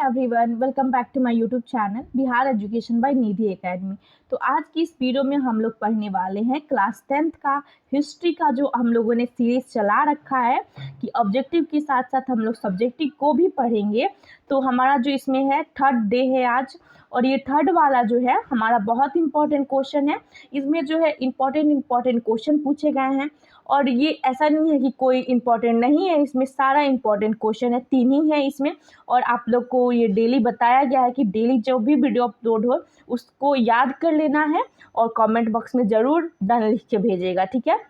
Everyone, welcome back to my YouTube channel Bihar education by Nidhi academy. तो आज की इस वीडियो में हम लोग पढ़ने वाले हैं क्लास 10th का हिस्ट्री का जो हम लोगों ने सीरीज चला रखा है कि ऑब्जेक्टिव के साथ साथ हम लोग सब्जेक्टिव को भी पढ़ेंगे। तो हमारा जो इसमें है थर्ड डे है आज, और ये थर्ड वाला जो है हमारा बहुत इंपॉर्टेंट क्वेश्चन है। इसमें जो है इंपॉर्टेंट क्वेश्चन पूछे गए हैं, और ये ऐसा नहीं है कि कोई इंपॉर्टेंट नहीं है, इसमें सारा इंपॉर्टेंट क्वेश्चन है, 3 ही है इसमें। और आप लोग को ये डेली बताया गया है कि डेली जो भी वीडियो अपलोड हो उसको याद कर लेना है और कमेंट बॉक्स में ज़रूर डन लिख के भेजिएगा, ठीक है।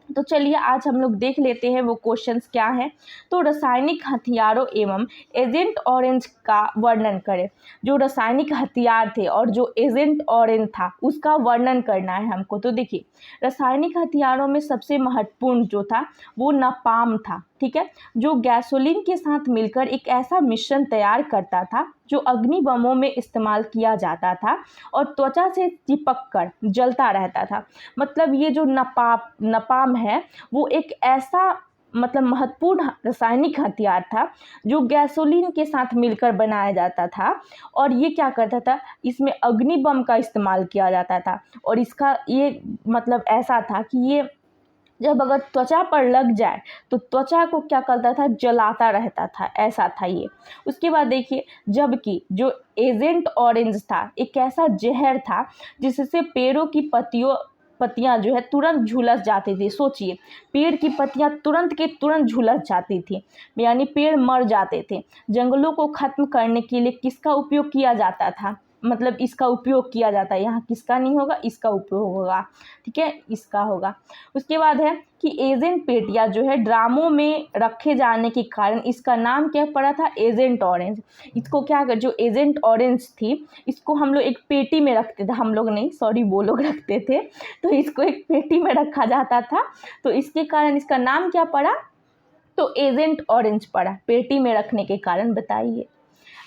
तो चलिए आज हम लोग देख लेते हैं वो क्वेश्चंस क्या है। तो रासायनिक हथियारों एवं एजेंट ऑरेंज का वर्णन करें। जो रासायनिक हथियार थे और जो एजेंट ऑरेंज था उसका वर्णन करना है हमको। तो देखिए, रासायनिक हथियारों में सबसे महत्वपूर्ण जो था वो नापाम था, ठीक है, जो गैसोलीन के साथ मिलकर एक ऐसा मिश्रण तैयार करता था जो अग्नि बमों में इस्तेमाल किया जाता था और त्वचा से चिपक कर जलता रहता था। मतलब ये जो नपाम है वो एक ऐसा महत्वपूर्ण रासायनिक हथियार था जो गैसोलीन के साथ मिलकर बनाया जाता था, और ये क्या करता था, इसमें अग्नि बम का इस्तेमाल किया जाता था। और इसका ये ऐसा था कि ये जब अगर त्वचा पर लग जाए तो त्वचा को क्या करता था, जलाता रहता था, ऐसा था ये। उसके बाद देखिए, जबकि जो एजेंट ऑरेंज था एक ऐसा जहर था जिससे पेड़ों की पत्तियां जो है तुरंत झुलस जाती थी। सोचिए, पेड़ की पत्तियां तुरंत के तुरंत झुलस जाती थी, यानी पेड़ मर जाते थे। जंगलों को खत्म करने के लिए किसका उपयोग किया जाता था, इसका उपयोग किया जाता है। यहाँ किसका नहीं होगा, इसका उपयोग होगा, ठीक है, इसका होगा। उसके बाद है कि एजेंट पेटियां जो है ड्रामों में रखे जाने के कारण इसका नाम क्या पड़ा था, एजेंट ऑरेंज। इसको क्या कर, जो एजेंट ऑरेंज थी इसको हम लोग एक पेटी में रखते थे, हम लोग नहीं, सॉरी, वो लोग रखते थे, तो इसको एक पेटी में रखा जाता था, तो इसके कारण इसका नाम क्या पड़ा, तो एजेंट ऑरेंज पड़ा, पेटी में रखने के कारण। बताइए,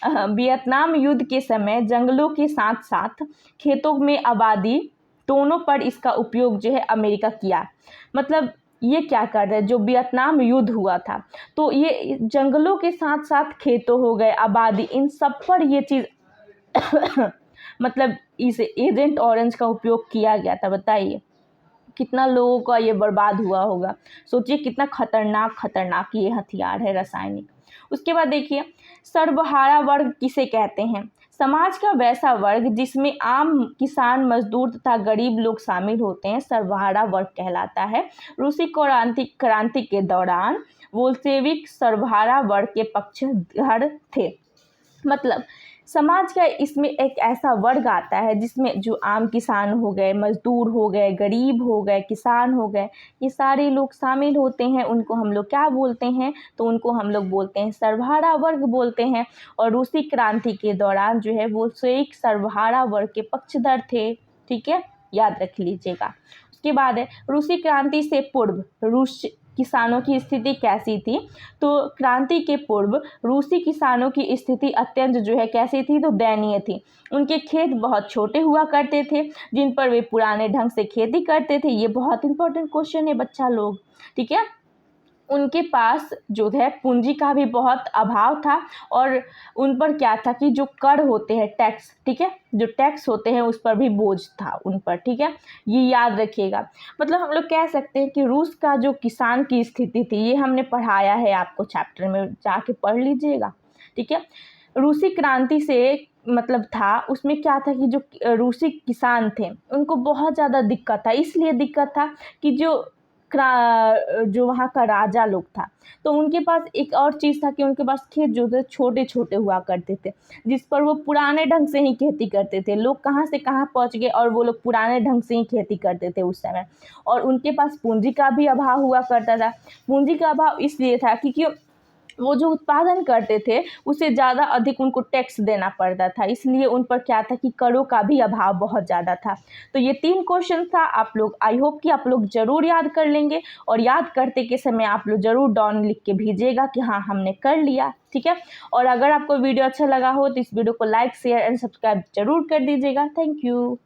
वियतनाम युद्ध के समय जंगलों के साथ साथ खेतों में आबादी दोनों पर इसका उपयोग जो है अमेरिका किया। ये क्या कर रहे हैं, जो वियतनाम युद्ध हुआ था तो ये जंगलों के साथ साथ खेतों हो गए, आबादी, इन सब पर ये चीज़ इस एजेंट ऑरेंज का उपयोग किया गया था। बताइए कितना लोगों का ये बर्बाद हुआ होगा। सोचिए कितना खतरनाक ये हथियार है रासायनिक। उसके बाद देखिए, सर्वहारा वर्ग किसे कहते हैं। समाज का वैसा वर्ग जिसमें आम किसान, मजदूर तथा गरीब लोग शामिल होते हैं सर्वहारा वर्ग कहलाता है। रूसी क्रांति के दौरान बोल्शेविक सर्वहारा वर्ग के पक्षधर थे। समाज का इसमें एक ऐसा वर्ग आता है जिसमें जो आम किसान हो गए, मजदूर हो गए, गरीब हो गए, किसान हो गए, ये सारे लोग शामिल होते हैं। उनको हम लोग क्या बोलते हैं, तो उनको हम लोग बोलते हैं सर्वहारा वर्ग बोलते हैं। और रूसी क्रांति के दौरान जो है वो एक सर्वहारा वर्ग के पक्षधर थे, ठीक है, याद रख लीजिएगा। उसके बाद है, रूसी क्रांति से पूर्व रूस किसानों की स्थिति कैसी थी। तो क्रांति के पूर्व रूसी किसानों की स्थिति अत्यंत जो है कैसी थी, तो दयनीय थी। उनके खेत बहुत छोटे हुआ करते थे जिन पर वे पुराने ढंग से खेती करते थे। ये बहुत इंपॉर्टेंट क्वेश्चन है बच्चा लोग, ठीक है। उनके पास जो है पूंजी का भी बहुत अभाव था, और उन पर क्या था कि जो कर होते हैं, टैक्स, ठीक है, जो टैक्स होते हैं उस पर भी बोझ था उन पर, ठीक है, ये याद रखिएगा। हम लोग कह सकते हैं कि रूस का जो किसान की स्थिति थी, ये हमने पढ़ाया है आपको, चैप्टर में जाके पढ़ लीजिएगा, ठीक है। रूसी क्रांति से था, उसमें क्या था कि जो रूसी किसान थे उनको बहुत ज़्यादा दिक्कत था। इसलिए दिक्कत था कि जो वहाँ का राजा लोग था, तो उनके पास एक और चीज़ था कि उनके पास खेत जो थे छोटे छोटे हुआ करते थे, जिस पर वो पुराने ढंग से ही खेती करते थे। लोग कहाँ से कहाँ पहुँच गए और वो लोग पुराने ढंग से ही खेती करते थे उस समय। और उनके पास पूंजी का भी अभाव हुआ करता था। पूंजी का अभाव इसलिए था क्योंकि वो जो उत्पादन करते थे उससे ज़्यादा अधिक उनको टैक्स देना पड़ता था, इसलिए उन पर क्या था कि करों का भी अभाव बहुत ज़्यादा था। तो ये 3 क्वेश्चन था, आप लोग, आई होप कि आप लोग ज़रूर याद कर लेंगे, और याद करते के समय आप लोग ज़रूर डाउन लिख के भेजिएगा कि हाँ हमने कर लिया, ठीक है। और अगर आपको वीडियो अच्छा लगा हो तो इस वीडियो को लाइक, शेयर एंड सब्सक्राइब जरूर कर दीजिएगा। Thank you.